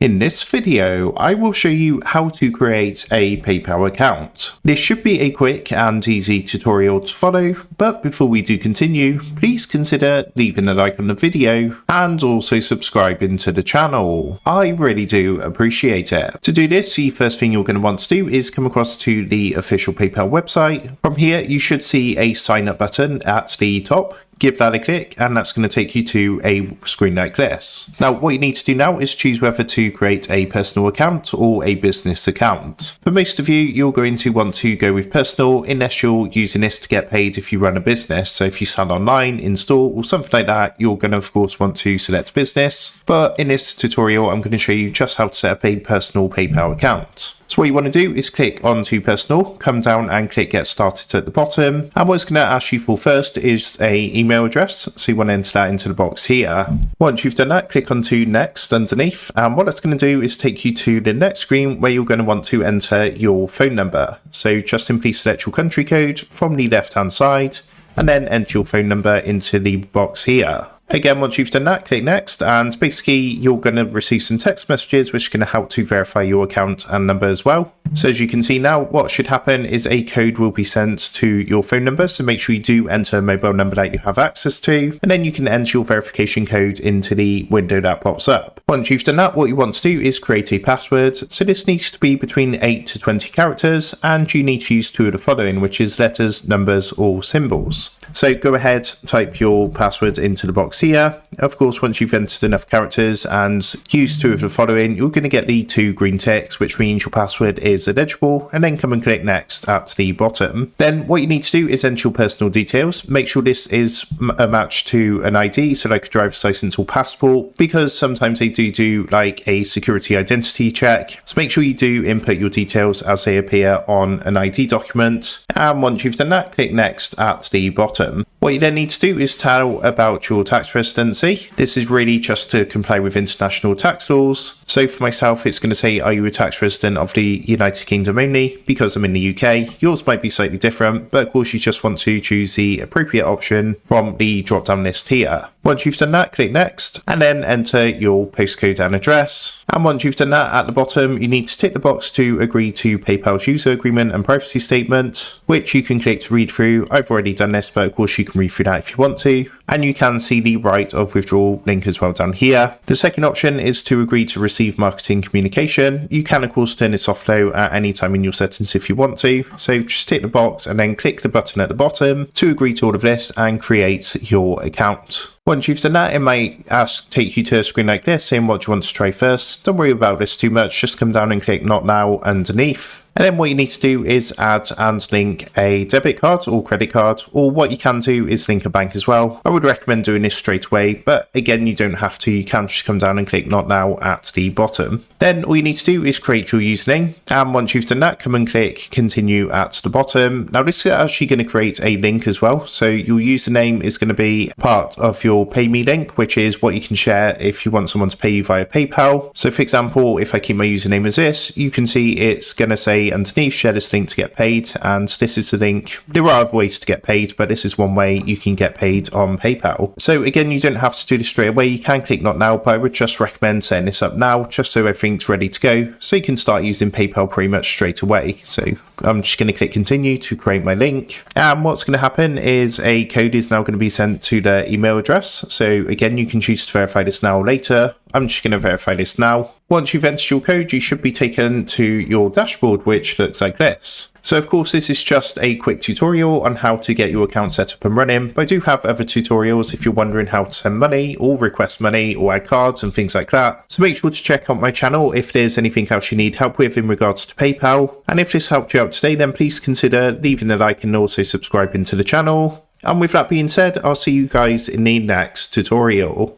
In this video, I will show you how to create a PayPal account. This should be a quick and easy tutorial to follow, but before we do continue, please consider leaving a like on the video and also subscribing to the channel. I really do appreciate it. To do this, the first thing you're going to want to do is come across to the official PayPal website. From here, you should see a sign up button at the top. Give that a click and that's going to take you to a screen like this. Now what you need to do now is choose whether to create a personal account or a business account. For most of you, you're going to want to go with personal unless you're using this to get paid if you run a business. So if you sell online, in store or something like that, you're going to of course want to select business. But in this tutorial, I'm going to show you just how to set up a personal PayPal account. So what you want to do is click onto personal, come down and click get started at the bottom. And what it's going to ask you for first is a email address. So you want to enter that into the box here. Once you've done that, click onto next underneath. And what it's going to do is take you to the next screen where you're going to want to enter your phone number. So just simply select your country code from the left hand side and then enter your phone number into the box here. Again, once you've done that, click next, and basically you're going to receive some text messages which are going to help to verify your account and number as well. So as you can see now, what should happen is a code will be sent to your phone number, so make sure you do enter a mobile number that you have access to, and then you can enter your verification code into the window that pops up. Once you've done that, what you want to do is create a password. So this needs to be between 8 to 20 characters, and you need to use two of the following, which is letters, numbers, or symbols. So go ahead, type your password into the box here. Of course, once you've entered enough characters and used two of the following, you're going to get the two green ticks, which means your password is illegible, and then come and click next at the bottom. Then what you need to do is enter your personal details. Make sure this is a match to an ID, so like a driver's license or passport, because sometimes they do like a security identity check. So make sure you do input your details as they appear on an ID document. And once you've done that, click next at the bottom. What you then need to do is tell about your tax residency. This is really just to comply with international tax laws. So for myself, it's going to say, are you a tax resident of the United Kingdom only? Because I'm in the UK. Yours might be slightly different, but of course you just want to choose the appropriate option from the drop down list here. Once you've done that, click next and then enter your postcode and address. And once you've done that, at the bottom, you need to tick the box to agree to PayPal's user agreement and privacy statement, which you can click to read through. I've already done this, but of course you can read through that if you want to. And you can see the right of withdrawal link as well down here. The second option is to agree to receive marketing communication. You can of course turn this off though at any time in your settings if you want to. So just tick the box and then click the button at the bottom to agree to all of this and create your account. Once you've done that, it might take you to a screen like this saying what you want to try first. Don't worry about this too much, just come down and click not now underneath. And then what you need to do is add and link a debit card or credit card, or what you can do is link a bank as well. I would recommend doing this straight away, but again, you don't have to. You can just come down and click not now at the bottom. Then all you need to do is create your username. And once you've done that, come and click continue at the bottom. Now this is actually going to create a link as well. So your username is going to be part of your PayMe link, which is what you can share if you want someone to pay you via PayPal. So for example, if I keep my username as this, you can see it's going to say underneath share this link to get paid, and this is the link. There are other ways to get paid, but this is one way you can get paid on PayPal. So again, you don't have to do this straight away. You can click not now, but I would just recommend setting this up now just so everything's ready to go, so you can start using PayPal pretty much straight away. So I'm just going to click continue to create my link, and what's going to happen is a code is now going to be sent to the email address. So again, you can choose to verify this now or later. I'm just going to verify this now. Once you've entered your code, you should be taken to your dashboard, which looks like this. So of course, this is just a quick tutorial on how to get your account set up and running, but I do have other tutorials if you're wondering how to send money or request money or add cards and things like that. So make sure to check out my channel if there's anything else you need help with in regards to PayPal. And if this helped you out today, then please consider leaving a like and also subscribing to the channel. And with that being said, I'll see you guys in the next tutorial.